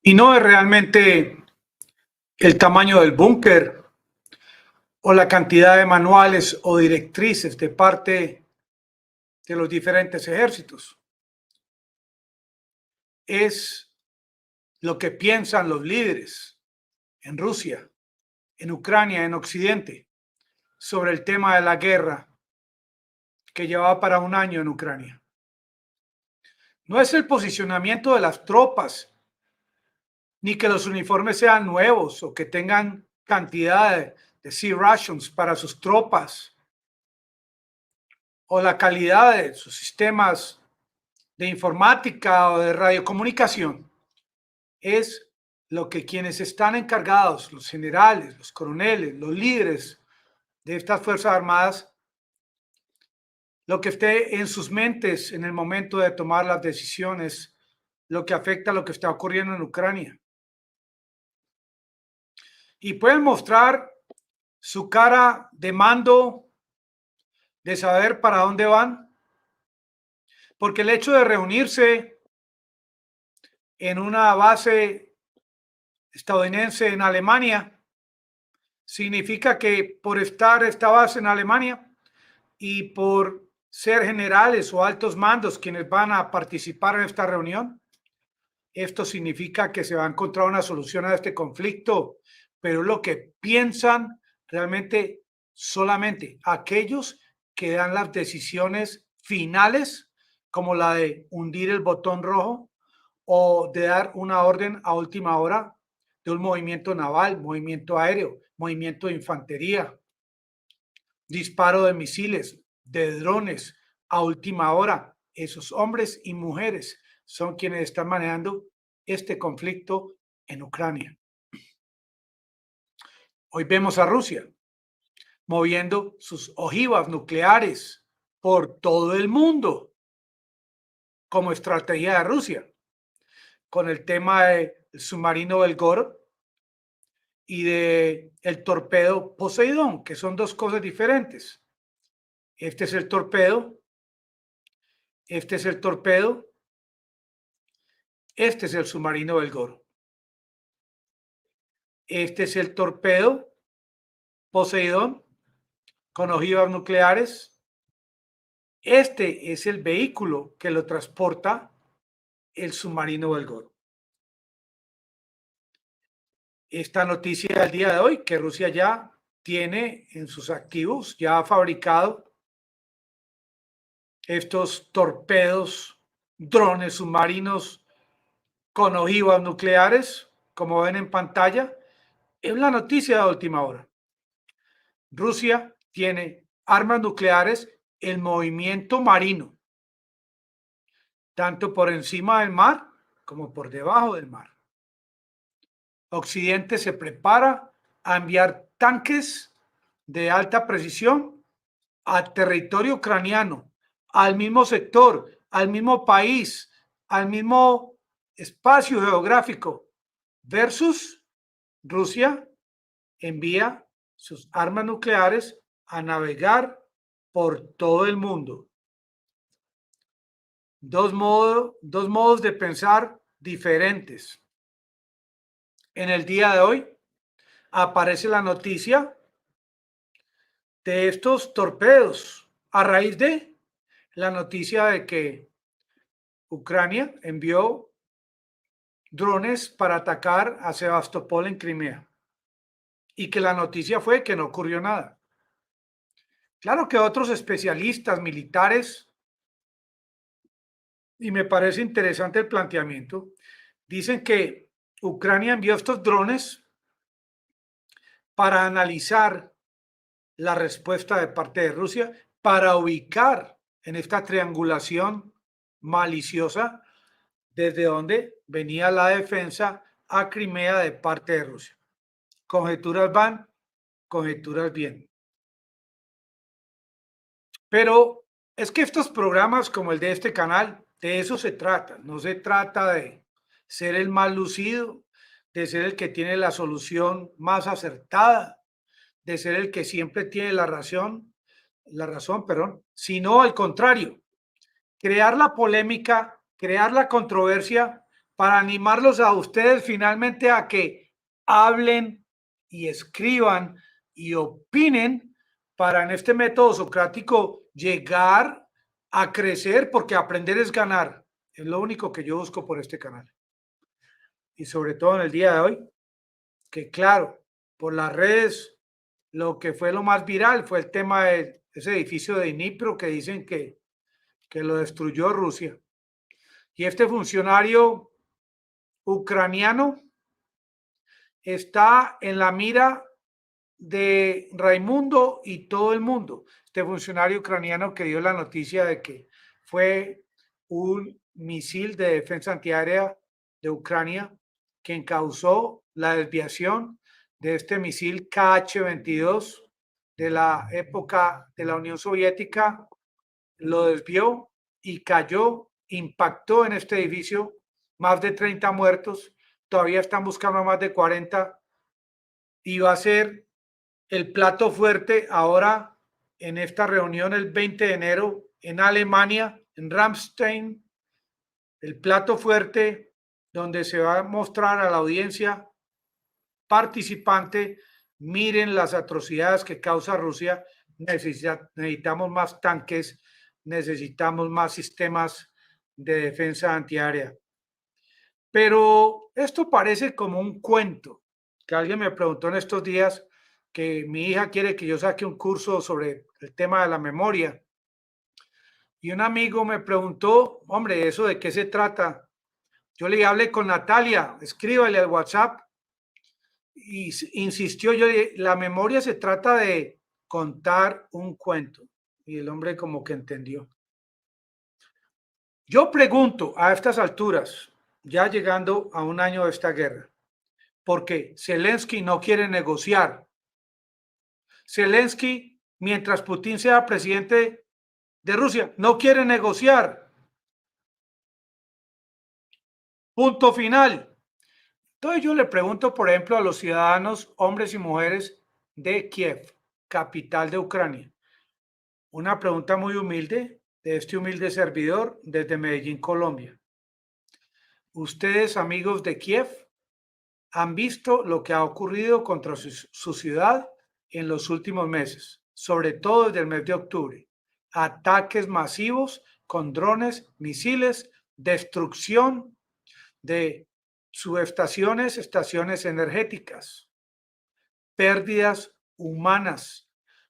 Y no es realmente el tamaño del búnker o la cantidad de manuales o directrices de parte de los diferentes ejércitos. Es lo que piensan los líderes en Rusia, en Ucrania, en Occidente, sobre el tema de la guerra que llevaba para un año en Ucrania. No es el posicionamiento de las tropas, ni que los uniformes sean nuevos o que tengan cantidad de sea rations para sus tropas, o la calidad de sus sistemas de informática o de radiocomunicación. Es lo que quienes están encargados, los generales, los coroneles, los líderes de estas Fuerzas Armadas, lo que esté en sus mentes en el momento de tomar las decisiones, lo que afecta a lo que está ocurriendo en Ucrania. Y pueden mostrar su cara de mando, de saber para dónde van, porque el hecho de reunirse en una base estadounidense en Alemania significa que por estar esta base en Alemania y por ser generales o altos mandos quienes van a participar en esta reunión, esto significa que se va a encontrar una solución a este conflicto, pero lo que piensan realmente solamente aquellos que dan las decisiones finales, como la de hundir el botón rojo o de dar una orden a última hora de un movimiento naval, movimiento aéreo, movimiento de infantería, disparo de misiles, de drones a última hora. Esos hombres y mujeres son quienes están manejando este conflicto en Ucrania. Hoy vemos a Rusia moviendo sus ojivas nucleares por todo el mundo como estrategia de Rusia, con el tema del submarino Belgorod y del torpedo Poseidón, que son dos cosas diferentes. Este es el torpedo, este es el torpedo, este es el submarino Belgorod. Este es el torpedo Poseidón con ojivas nucleares. Este es el vehículo que lo transporta el submarino Belgorod. Esta noticia del día de hoy, que Rusia ya tiene en sus activos, ya ha fabricado estos torpedos, drones submarinos con ojivas nucleares, como ven en pantalla, es la noticia de última hora. Rusia tiene armas nucleares en movimiento marino, tanto por encima del mar como por debajo del mar. Occidente se prepara a enviar tanques de alta precisión al territorio ucraniano, al mismo sector, al mismo país, al mismo espacio geográfico, versus Rusia envía sus armas nucleares a navegar por todo el mundo. Dos modos de pensar diferentes. En el día de hoy aparece la noticia de estos torpedos a raíz de la noticia de que Ucrania envió drones para atacar a Sebastopol en Crimea y que la noticia fue que no ocurrió nada. Claro que otros especialistas militares, y me parece interesante el planteamiento, dicen que Ucrania envió estos drones para analizar la respuesta de parte de Rusia, para ubicar en esta triangulación maliciosa desde donde venía la defensa a Crimea de parte de Rusia. Conjeturas van, conjeturas vienen. Pero es que estos programas como el de este canal, de eso se trata. No se trata de ser el más lucido, de ser el que tiene la solución más acertada, de ser el que siempre tiene la razón, sino al contrario, crear la polémica, crear la controversia para animarlos a ustedes finalmente a que hablen y escriban y opinen para en este método socrático llegar a crecer, porque aprender es ganar. Es lo único que yo busco por este canal. Y sobre todo en el día de hoy, que claro, por las redes, lo que fue lo más viral fue el tema de ese edificio de Dnipro que dicen que lo destruyó Rusia. Y este funcionario ucraniano está en la mira de Raimundo y todo el mundo. Este funcionario ucraniano que dio la noticia de que fue un misil de defensa antiaérea de Ucrania quien causó la desviación de este misil KH-22 de la época de la Unión Soviética, lo desvió y cayó, impactó en este edificio, más de 30 muertos, todavía están buscando a más de 40 y va a ser el plato fuerte ahora en esta reunión el 20 de enero en Alemania, en Ramstein, el plato fuerte donde se va a mostrar a la audiencia participante, miren las atrocidades que causa Rusia, necesitamos más tanques, necesitamos más sistemas de defensa antiaérea. Pero esto parece como un cuento, que alguien me preguntó en estos días que mi hija quiere que yo saque un curso sobre el tema de la memoria. Y un amigo me preguntó, hombre, ¿eso de qué se trata? Yo le hablé con Natalia, escríbale al WhatsApp. Y insistió, yo la memoria se trata de contar un cuento. Y el hombre como que entendió. Yo pregunto a estas alturas, ya llegando a un año de esta guerra, porque Zelensky no quiere negociar. Zelensky, mientras Putin sea presidente de Rusia, no quiere negociar. Punto final. Entonces yo le pregunto, por ejemplo, a los ciudadanos, hombres y mujeres de Kiev, capital de Ucrania, una pregunta muy humilde de este humilde servidor desde Medellín, Colombia. Ustedes, amigos de Kiev, han visto lo que ha ocurrido contra su ciudad en los últimos meses, sobre todo desde el mes de octubre. Ataques masivos con drones, misiles, destrucción de subestaciones, estaciones energéticas, pérdidas humanas.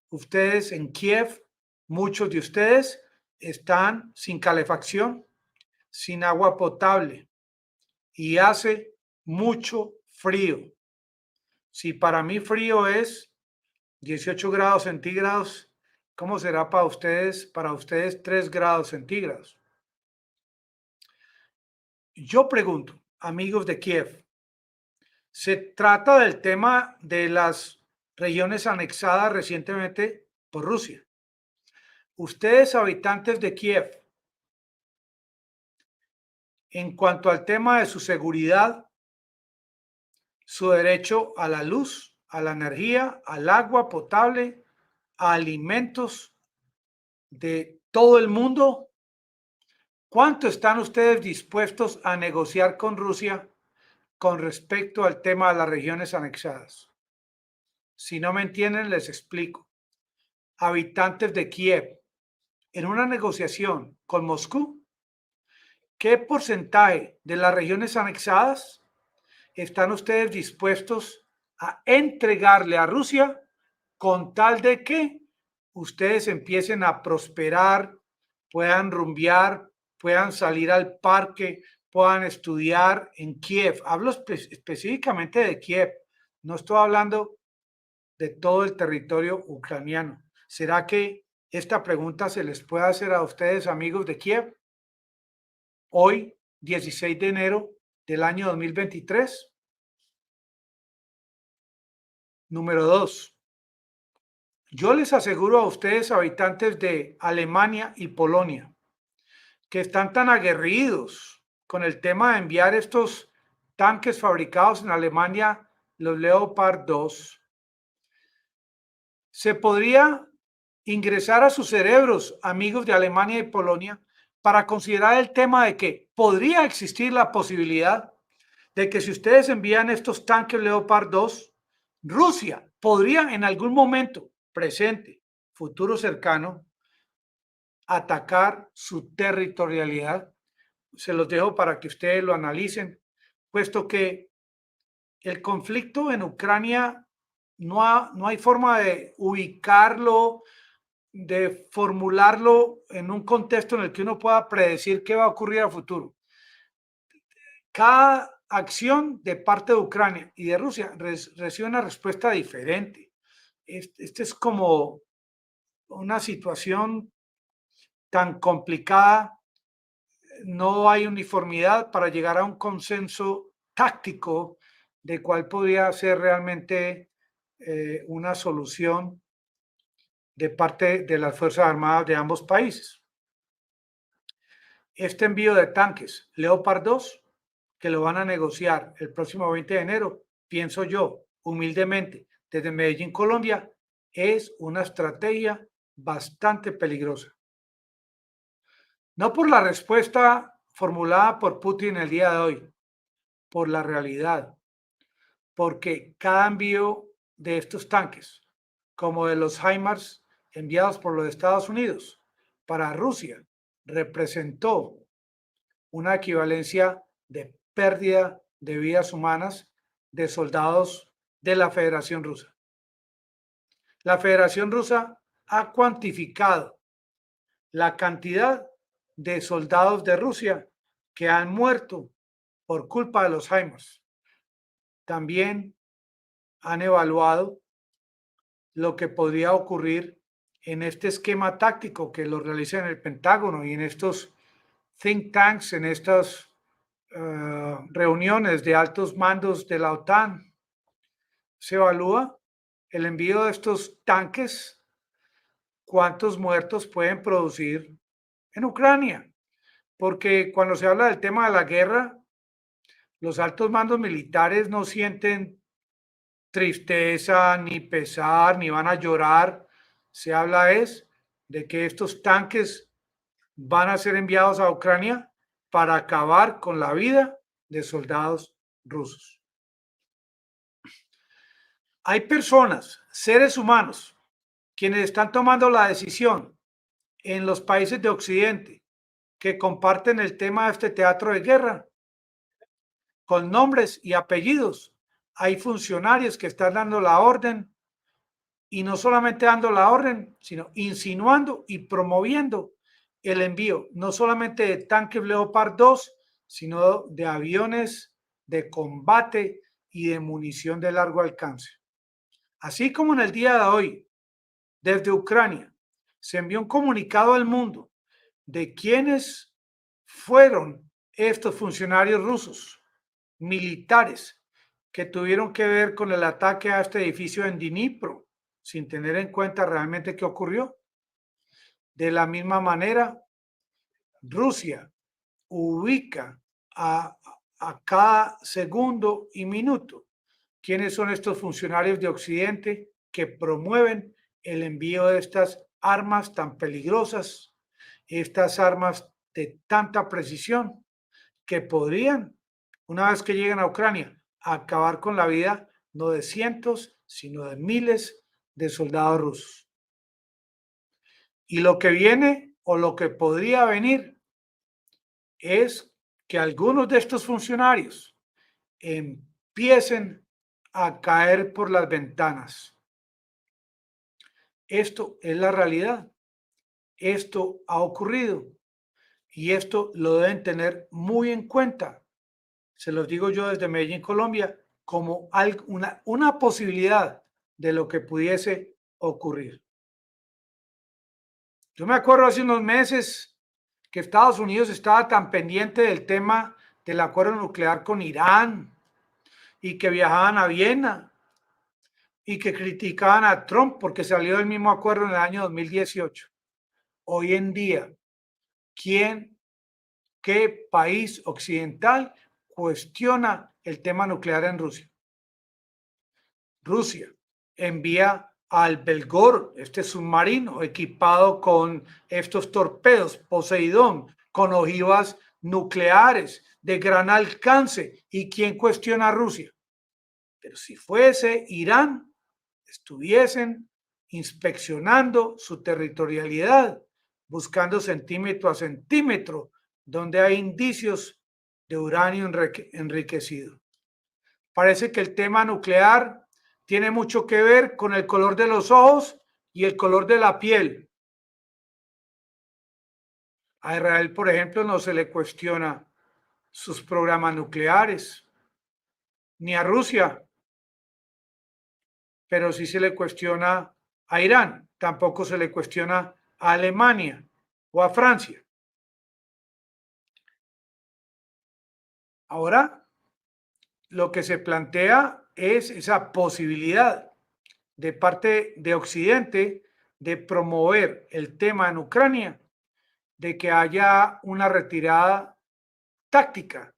Ustedes en Kiev, muchos de ustedes están sin calefacción, sin agua potable y hace mucho frío. Si para mí frío es 18 grados centígrados, ¿cómo será para ustedes 3 grados centígrados? Yo pregunto, amigos de Kiev, se trata del tema de las regiones anexadas recientemente por Rusia. Ustedes, habitantes de Kiev, en cuanto al tema de su seguridad, su derecho a la luz, a la energía, al agua potable, a alimentos de todo el mundo, ¿cuánto están ustedes dispuestos a negociar con Rusia con respecto al tema de las regiones anexadas? Si no me entienden, les explico. Habitantes de Kiev, en una negociación con Moscú, ¿qué porcentaje de las regiones anexadas están ustedes dispuestos a entregarle a Rusia con tal de que ustedes empiecen a prosperar, puedan rumbear, puedan salir al parque, puedan estudiar en Kiev? Hablo específicamente de Kiev, no estoy hablando de todo el territorio ucraniano. ¿Será que esta pregunta se les puede hacer a ustedes, amigos de Kiev, hoy, 16 de enero del año 2023? Número 2. Yo les aseguro a ustedes, habitantes de Alemania y Polonia, que están tan aguerridos con el tema de enviar estos tanques fabricados en Alemania, los Leopard 2, se podría ingresar a sus cerebros, amigos de Alemania y Polonia, para considerar el tema de que podría existir la posibilidad de que si ustedes envían estos tanques Leopard 2, Rusia podría en algún momento presente, futuro cercano, atacar su territorialidad. Se los dejo para que ustedes lo analicen, puesto que el conflicto en Ucrania no hay forma de ubicarlo, de formularlo en un contexto en el que uno pueda predecir qué va a ocurrir a futuro. Cada acción de parte de Ucrania y de Rusia recibe una respuesta diferente. Este es como una situación tan complicada, no hay uniformidad para llegar a un consenso táctico de cuál podría ser realmente una solución de parte de las Fuerzas Armadas de ambos países. Este envío de tanques Leopard 2, que lo van a negociar el próximo 20 de enero, pienso yo, humildemente, desde Medellín, Colombia, es una estrategia bastante peligrosa. No por la respuesta formulada por Putin el día de hoy, por la realidad, porque cada envío de estos tanques, como de los HIMARS enviados por los Estados Unidos para Rusia, representó una equivalencia de pérdida de vidas humanas de soldados de la Federación Rusa. La Federación Rusa ha cuantificado la cantidad de soldados de Rusia que han muerto por culpa de los HIMARS. También han evaluado lo que podría ocurrir en este esquema táctico que lo realiza en el Pentágono y en estos think tanks, en estas reuniones de altos mandos de la OTAN. Se evalúa el envío de estos tanques, cuántos muertos pueden producir en Ucrania, porque cuando se habla del tema de la guerra, los altos mandos militares no sienten tristeza, ni pesar, ni van a llorar. Se habla de que estos tanques van a ser enviados a Ucrania para acabar con la vida de soldados rusos. Hay personas, seres humanos, quienes están tomando la decisión en los países de Occidente que comparten el tema de este teatro de guerra con nombres y apellidos. Hay funcionarios que están dando la orden y no solamente dando la orden, sino insinuando y promoviendo el envío, no solamente de tanques Leopard 2, sino de aviones de combate y de munición de largo alcance. Así como en el día de hoy, desde Ucrania, se envió un comunicado al mundo de quiénes fueron estos funcionarios rusos, militares, que tuvieron que ver con el ataque a este edificio en Dnipro, sin tener en cuenta realmente qué ocurrió. De la misma manera, Rusia ubica a cada segundo y minuto quiénes son estos funcionarios de Occidente que promueven el envío de estas armas tan peligrosas, estas armas de tanta precisión que podrían, una vez que lleguen a Ucrania, acabar con la vida no de cientos, sino de miles de soldados rusos. Y lo que viene o lo que podría venir es que algunos de estos funcionarios empiecen a caer por las ventanas. Esto es la realidad. Esto ha ocurrido y esto lo deben tener muy en cuenta. Se los digo yo desde Medellín, Colombia, como una posibilidad de lo que pudiese ocurrir. Yo me acuerdo hace unos meses que Estados Unidos estaba tan pendiente del tema del acuerdo nuclear con Irán y que viajaban a Viena y que criticaban a Trump porque salió del mismo acuerdo en el año 2018. Hoy en día, qué país occidental cuestiona el tema nuclear en Rusia? Rusia envía al Belgorod, este submarino equipado con estos torpedos Poseidón, con ojivas nucleares de gran alcance. ¿Y quién cuestiona a Rusia? Pero si fuese Irán, estuviesen inspeccionando su territorialidad, buscando centímetro a centímetro donde hay indicios de uranio enriquecido. Parece que el tema nuclear tiene mucho que ver con el color de los ojos y el color de la piel. A Israel, por ejemplo, no se le cuestiona sus programas nucleares, ni a Rusia, pero sí se le cuestiona a Irán, tampoco se le cuestiona a Alemania o a Francia. Ahora, lo que se plantea es esa posibilidad de parte de Occidente de promover el tema en Ucrania, de que haya una retirada táctica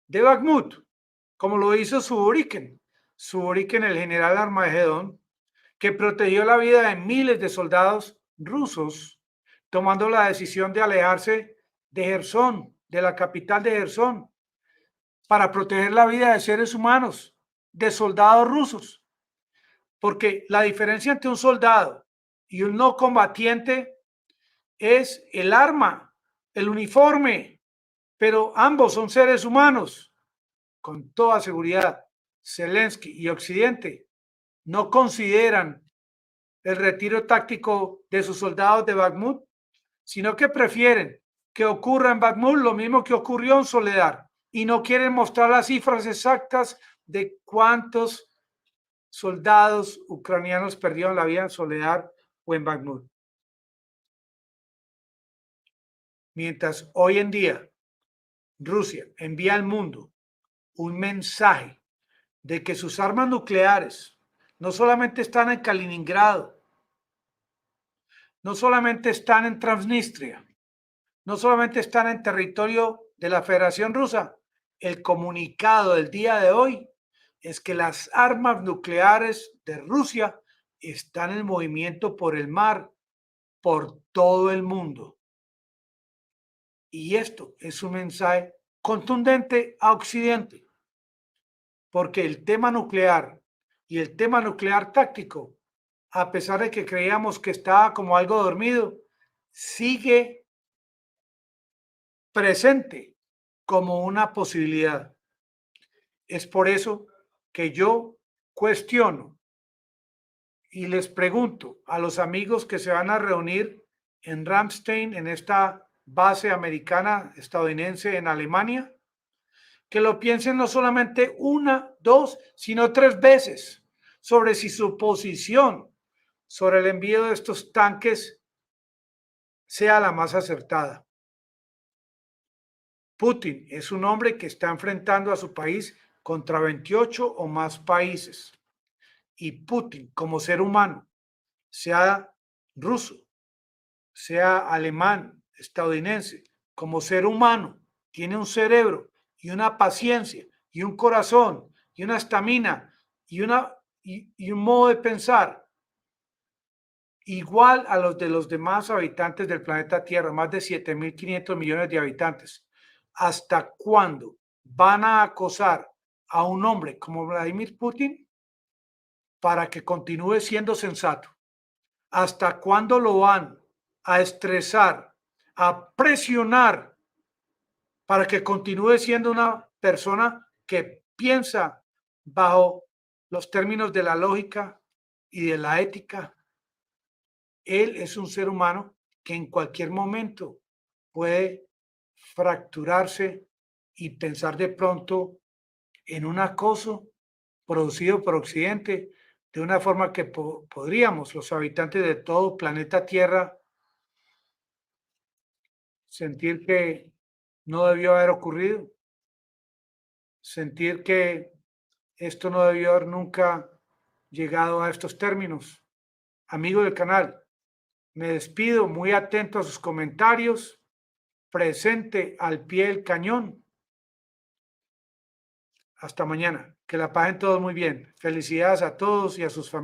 de Bakhmut, como lo hizo Surovikin, el general Armagedón, que protegió la vida de miles de soldados rusos, tomando la decisión de alejarse de Jersón, de la capital de Jersón, para proteger la vida de seres humanos, de soldados rusos. Porque la diferencia entre un soldado y un no combatiente es el arma, el uniforme, pero ambos son seres humanos. Con toda seguridad, Zelensky y Occidente no consideran el retiro táctico de sus soldados de Bakhmut, sino que prefieren que ocurra en Bakhmut lo mismo que ocurrió en Soledar y no quieren mostrar las cifras exactas de cuántos soldados ucranianos perdieron la vida en Soledar o en Bakhmut. Mientras hoy en día Rusia envía al mundo un mensaje de que sus armas nucleares no solamente están en Kaliningrado, no solamente están en Transnistria, no solamente están en territorio de la Federación Rusa. El comunicado del día de hoy es que las armas nucleares de Rusia están en movimiento por el mar, por todo el mundo. Y esto es un mensaje contundente a Occidente, porque el tema nuclear y el tema nuclear táctico, a pesar de que creíamos que estaba como algo dormido, sigue presente como una posibilidad. Es por eso que yo cuestiono y les pregunto a los amigos que se van a reunir en Ramstein, en esta base americana estadounidense en Alemania, que lo piensen no solamente una, dos, sino 3 veces sobre si su posición sobre el envío de estos tanques sea la más acertada. Putin es un hombre que está enfrentando a su país contra 28 o más países. Y Putin, como ser humano, sea ruso, sea alemán, estadounidense, como ser humano, tiene un cerebro y una paciencia y un corazón y una estamina y un modo de pensar igual a los de los demás habitantes del planeta Tierra, más de 7.500 millones de habitantes. ¿Hasta cuándo van a acosar a un hombre como Vladimir Putin para que continúe siendo sensato? ¿Hasta cuándo lo van a estresar, a presionar para que continúe siendo una persona que piensa bajo los términos de la lógica y de la ética? Él es un ser humano que en cualquier momento puede fracturarse y pensar de pronto en un acoso producido por Occidente, de una forma que podríamos, los habitantes de todo planeta Tierra, sentir que no debió haber ocurrido, sentir que esto no debió haber nunca llegado a estos términos. Amigo del canal, me despido muy atento a sus comentarios, presente al pie del cañón. Hasta mañana. Que la pasen todos muy bien. Felicidades a todos y a sus familias.